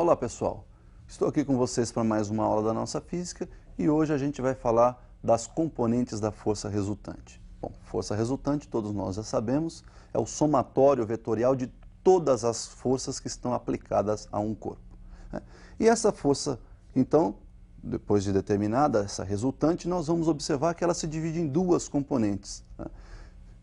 Olá pessoal, estou aqui com vocês para mais uma aula da nossa física e hoje a gente vai falar das componentes da força resultante. Bom, força resultante, todos nós já sabemos, é o somatório vetorial de todas as forças que estão aplicadas a um corpo, né? E essa força, então, depois de determinada essa resultante, nós vamos observar que ela se divide em duas componentes, né?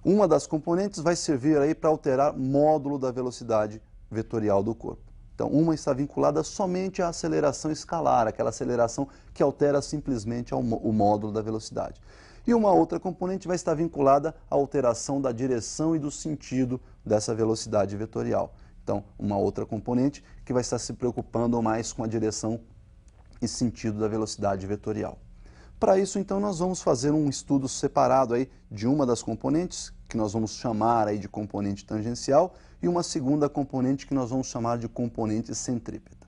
Uma das componentes vai servir aí para alterar módulo da velocidade vetorial do corpo. Então, uma está vinculada somente à aceleração escalar, aquela aceleração que altera simplesmente o módulo da velocidade. E uma outra componente vai estar vinculada à alteração da direção e do sentido dessa velocidade vetorial. Então, uma outra componente que vai estar se preocupando mais com a direção e sentido da velocidade vetorial. Para isso, então, nós vamos fazer um estudo separado aí de uma das componentes, que nós vamos chamar aí de componente tangencial, e uma segunda componente que nós vamos chamar de componente centrípeta.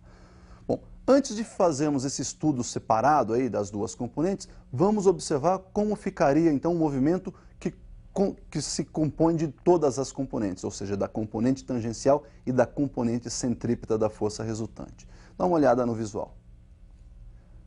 Bom, antes de fazermos esse estudo separado aí das duas componentes, vamos observar como ficaria então o movimento que se compõe de todas as componentes, ou seja, da componente tangencial e da componente centrípeta da força resultante. Dá uma olhada no visual.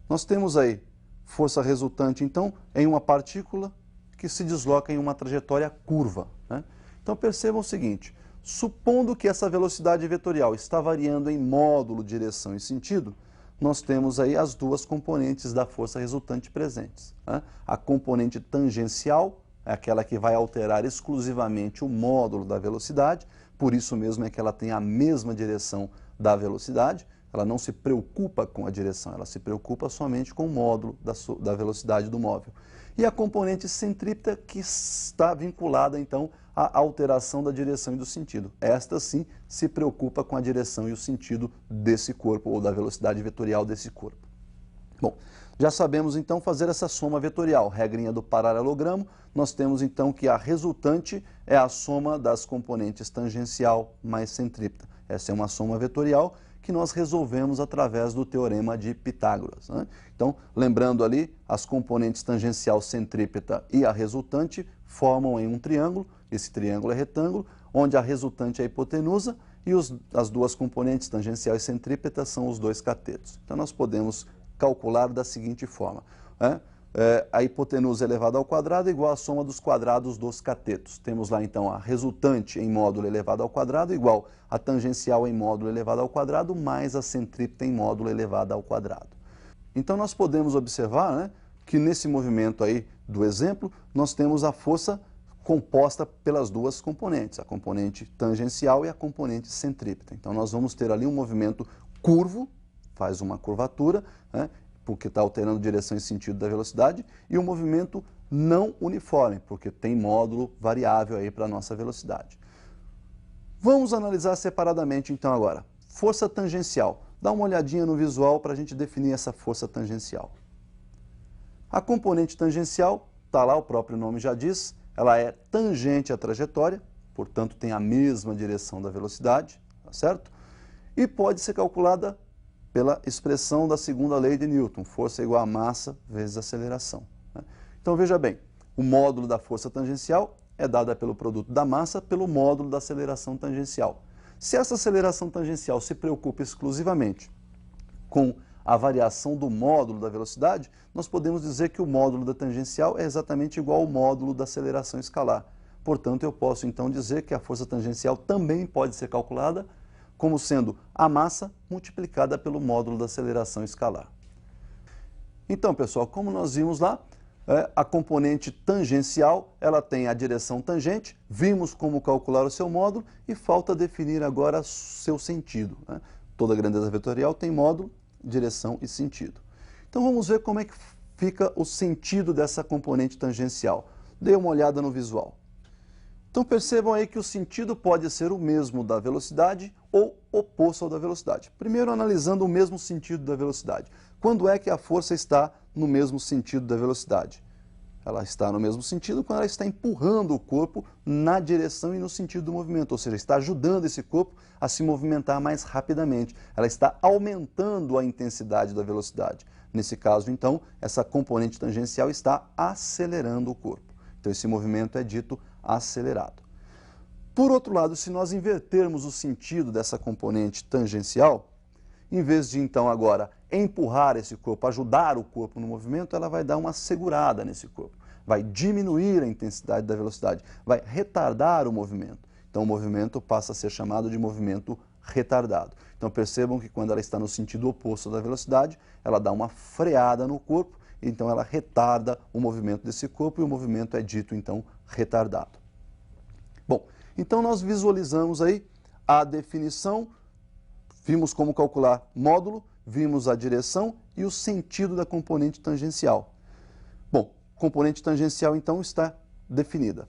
Nós temos aí força resultante, então, em uma partícula que se desloca em uma trajetória curva, né? Então percebam o seguinte, supondo que essa velocidade vetorial está variando em módulo, direção e sentido, nós temos aí as duas componentes da força resultante presentes, né? A componente tangencial é aquela que vai alterar exclusivamente o módulo da velocidade, por isso mesmo é que ela tem a mesma direção da velocidade, ela não se preocupa com a direção, ela se preocupa somente com o módulo da velocidade do móvel. E a componente centrípeta que está vinculada, então, à alteração da direção e do sentido. Esta, sim, se preocupa com a direção e o sentido desse corpo, ou da velocidade vetorial desse corpo. Bom, já sabemos, então, fazer essa soma vetorial. Regrinha do paralelogramo, nós temos, então, que a resultante é a soma das componentes tangencial mais centrípeta. Essa é uma soma vetorial que nós resolvemos através do teorema de Pitágoras, né? Então, lembrando ali, as componentes tangencial, centrípeta e a resultante formam em um triângulo, esse triângulo é retângulo, onde a resultante é a hipotenusa e as duas componentes tangencial e centrípeta são os dois catetos. Então, nós podemos calcular da seguinte forma, né? A hipotenusa elevada ao quadrado é igual à soma dos quadrados dos catetos. Temos lá, então, a resultante em módulo elevado ao quadrado igual a tangencial em módulo elevado ao quadrado mais a centrípeta em módulo elevado ao quadrado. Então, nós podemos observar, né, que nesse movimento aí do exemplo, nós temos a força composta pelas duas componentes, a componente tangencial e a componente centrípeta. Então, nós vamos ter ali um movimento curvo, faz uma curvatura, né, porque está alterando direção e sentido da velocidade, e um movimento não uniforme, porque tem módulo variável aí para a nossa velocidade. Vamos analisar separadamente então agora. Força tangencial. Dá uma olhadinha no visual para a gente definir essa força tangencial. A componente tangencial, está lá, o próprio nome já diz, ela é tangente à trajetória, portanto tem a mesma direção da velocidade, tá certo? E pode ser calculada pela expressão da segunda lei de Newton, força igual a massa vezes aceleração, né? Então veja bem, o módulo da força tangencial é dada pelo produto da massa pelo módulo da aceleração tangencial. Se essa aceleração tangencial se preocupa exclusivamente com a variação do módulo da velocidade, nós podemos dizer que o módulo da tangencial é exatamente igual ao módulo da aceleração escalar. Portanto, eu posso então dizer que a força tangencial também pode ser calculada como sendo a massa multiplicada pelo módulo da aceleração escalar. Então, pessoal, como nós vimos lá, a componente tangencial, ela tem a direção tangente, vimos como calcular o seu módulo e falta definir agora seu sentido, né? Toda grandeza vetorial tem módulo, direção e sentido. Então vamos ver como é que fica o sentido dessa componente tangencial. Dê uma olhada no visual. Então percebam aí que o sentido pode ser o mesmo da velocidade ou oposto ao da velocidade. Primeiro analisando o mesmo sentido da velocidade. Quando é que a força está no mesmo sentido da velocidade? Ela está no mesmo sentido quando ela está empurrando o corpo na direção e no sentido do movimento, ou seja, está ajudando esse corpo a se movimentar mais rapidamente. Ela está aumentando a intensidade da velocidade. Nesse caso, então, essa componente tangencial está acelerando o corpo. Então esse movimento é dito acelerado. Por outro lado, se nós invertermos o sentido dessa componente tangencial, em vez de então agora empurrar esse corpo, ajudar o corpo no movimento, ela vai dar uma segurada nesse corpo, vai diminuir a intensidade da velocidade, vai retardar o movimento. Então o movimento passa a ser chamado de movimento retardado. Então percebam que quando ela está no sentido oposto da velocidade, ela dá uma freada no corpo, então ela retarda o movimento desse corpo e o movimento é dito então retardado. Bom, então nós visualizamos aí a definição, vimos como calcular módulo, vimos a direção e o sentido da componente tangencial. Bom, componente tangencial então está definida.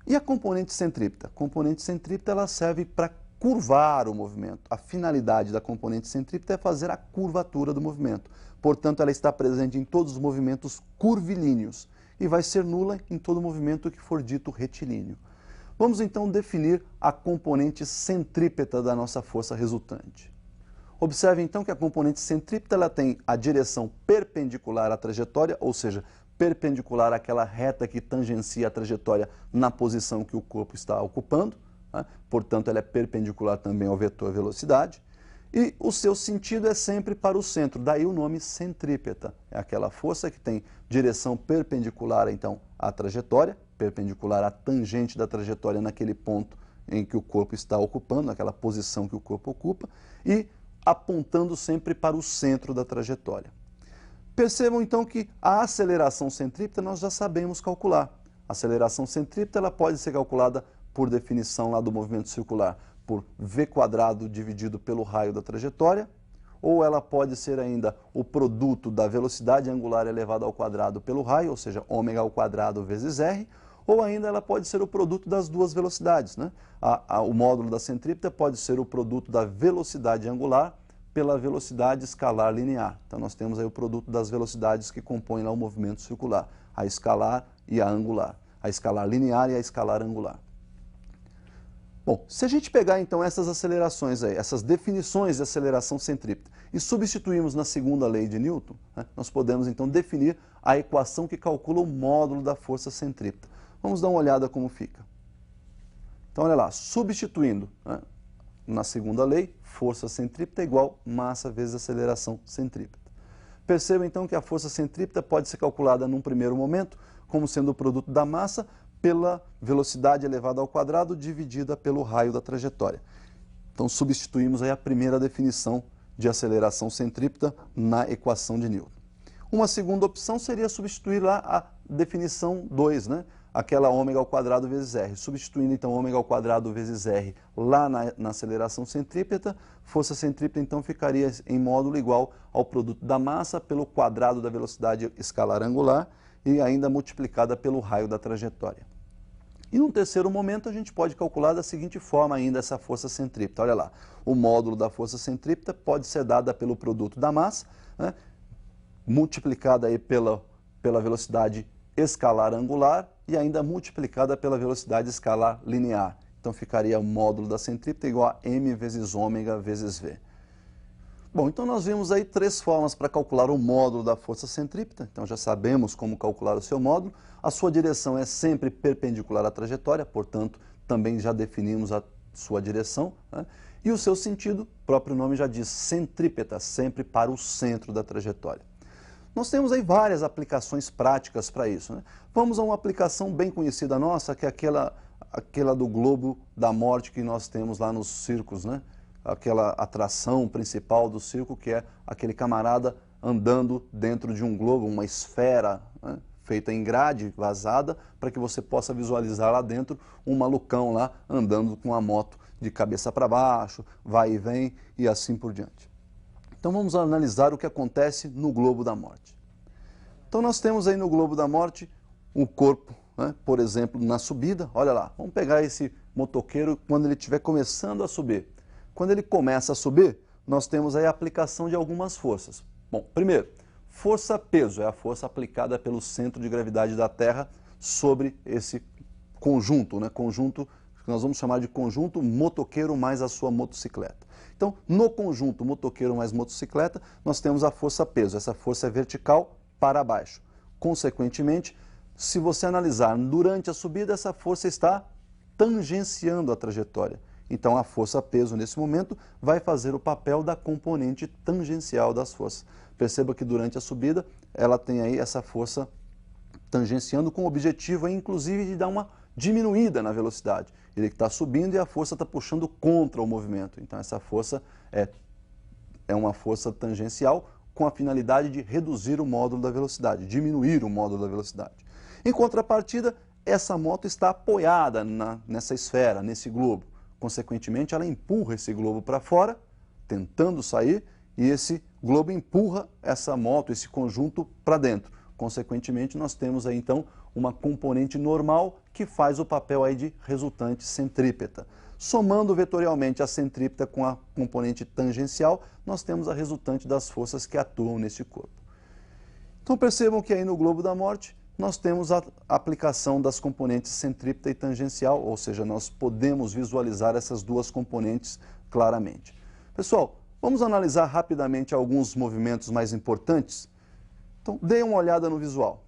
E a componente centrípeta? A componente centrípeta ela serve para curvar o movimento. A finalidade da componente centrípeta é fazer a curvatura do movimento. Portanto, ela está presente em todos os movimentos curvilíneos e vai ser nula em todo movimento que for dito retilíneo. Vamos então definir a componente centrípeta da nossa força resultante. Observe então que a componente centrípeta ela tem a direção perpendicular à trajetória, ou seja, perpendicular àquela reta que tangencia a trajetória na posição que o corpo está ocupando, né? Portanto, ela é perpendicular também ao vetor velocidade, e o seu sentido é sempre para o centro, daí o nome centrípeta. É aquela força que tem direção perpendicular então à trajetória, perpendicular à tangente da trajetória naquele ponto em que o corpo está ocupando, naquela posição que o corpo ocupa, e apontando sempre para o centro da trajetória. Percebam então que a aceleração centrípeta nós já sabemos calcular. A aceleração centrípeta ela pode ser calculada por definição lá do movimento circular, por v² dividido pelo raio da trajetória, ou ela pode ser ainda o produto da velocidade angular elevada ao quadrado pelo raio, ou seja, ω² vezes r, ou ainda ela pode ser o produto das duas velocidades, né? O módulo da centrípeta pode ser o produto da velocidade angular pela velocidade escalar linear. Então nós temos aí o produto das velocidades que compõem lá o movimento circular, a escalar e a angular, a escalar linear e a escalar angular. Bom, se a gente pegar então essas acelerações aí, essas definições de aceleração centrípeta e substituirmos na segunda lei de Newton, né, nós podemos então definir a equação que calcula o módulo da força centrípeta. Vamos dar uma olhada como fica. Então olha lá, substituindo, né, na segunda lei, força centrípeta é igual massa vezes aceleração centrípeta. Perceba então que a força centrípeta pode ser calculada num primeiro momento como sendo o produto da massa pela velocidade elevada ao quadrado dividida pelo raio da trajetória. Então substituímos aí a primeira definição de aceleração centrípeta na equação de Newton. Uma segunda opção seria substituir lá a definição 2, né? Aquela ω² vezes r. Substituindo então ω² vezes r lá na aceleração centrípeta, força centrípeta então ficaria em módulo igual ao produto da massa pelo quadrado da velocidade escalar angular e ainda multiplicada pelo raio da trajetória. E num terceiro momento a gente pode calcular da seguinte forma ainda essa força centrípeta. Olha lá, o módulo da força centrípeta pode ser dada pelo produto da massa, né, multiplicada aí pela velocidade escalar angular e ainda multiplicada pela velocidade escalar linear. Então ficaria o módulo da centrípeta igual a m vezes ω vezes v. Bom, então nós vimos aí três formas para calcular o módulo da força centrípeta. Então já sabemos como calcular o seu módulo. A sua direção é sempre perpendicular à trajetória, portanto também já definimos a sua direção, né? E o seu sentido, o próprio nome já diz, centrípeta, sempre para o centro da trajetória. Nós temos aí várias aplicações práticas para isso, né? Vamos a uma aplicação bem conhecida nossa, que é aquela do globo da morte que nós temos lá nos circos, né? Aquela atração principal do circo, que é aquele camarada andando dentro de um globo, uma esfera, né, feita em grade, vazada, para que você possa visualizar lá dentro um malucão lá andando com a moto de cabeça para baixo, vai e vem e assim por diante. Então vamos analisar o que acontece no globo da morte. Então nós temos aí no globo da morte um corpo, né, por exemplo, na subida. Olha lá, vamos pegar esse motoqueiro quando ele estiver começando a subir. Quando ele começa a subir, nós temos aí a aplicação de algumas forças. Bom, primeiro, força-peso é a força aplicada pelo centro de gravidade da Terra sobre esse conjunto, né? Conjunto que nós vamos chamar de conjunto motoqueiro mais a sua motocicleta. Então, no conjunto motoqueiro mais motocicleta, nós temos a força-peso. Essa força é vertical para baixo. Consequentemente, se você analisar durante a subida, essa força está tangenciando a trajetória. Então a força-peso nesse momento vai fazer o papel da componente tangencial das forças. Perceba que durante a subida ela tem aí essa força tangenciando com o objetivo, inclusive, de dar uma diminuída na velocidade. Ele está subindo e a força está puxando contra o movimento. Então essa força é uma força tangencial com a finalidade de reduzir o módulo da velocidade, diminuir o módulo da velocidade. Em contrapartida, essa moto está apoiada nessa esfera, nesse globo. Consequentemente, ela empurra esse globo para fora, tentando sair, e esse globo empurra essa moto, esse conjunto, para dentro. Consequentemente, nós temos aí então uma componente normal que faz o papel aí de resultante centrípeta. Somando vetorialmente a centrípeta com a componente tangencial, nós temos a resultante das forças que atuam nesse corpo. Então percebam que aí no globo da morte nós temos a aplicação das componentes centrípeta e tangencial, ou seja, nós podemos visualizar essas duas componentes claramente. Pessoal, vamos analisar rapidamente alguns movimentos mais importantes? Então, deem uma olhada no visual.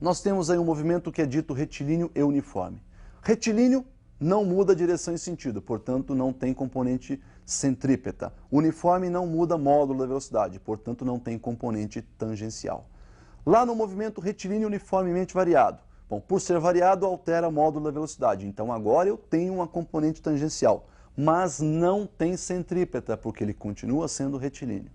Nós temos aí um movimento que é dito retilíneo e uniforme. Retilíneo não muda direção e sentido, portanto não tem componente centrípeta. Uniforme não muda módulo da velocidade, portanto não tem componente tangencial. Lá no movimento retilíneo uniformemente variado, bom, por ser variado altera o módulo da velocidade, então agora eu tenho uma componente tangencial, mas não tem centrípeta, porque ele continua sendo retilíneo.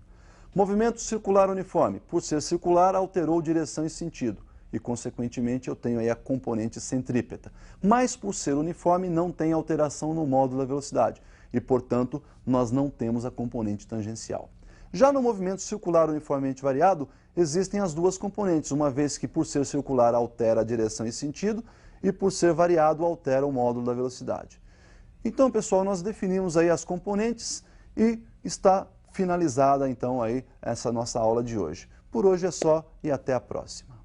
Movimento circular uniforme, por ser circular alterou direção e sentido, e consequentemente eu tenho aí a componente centrípeta. Mas por ser uniforme não tem alteração no módulo da velocidade, e portanto nós não temos a componente tangencial. Já no movimento circular uniformemente variado, existem as duas componentes, uma vez que por ser circular altera a direção e sentido, e por ser variado altera o módulo da velocidade. Então, pessoal, nós definimos aí as componentes e está finalizada então aí essa nossa aula de hoje. Por hoje é só e até a próxima.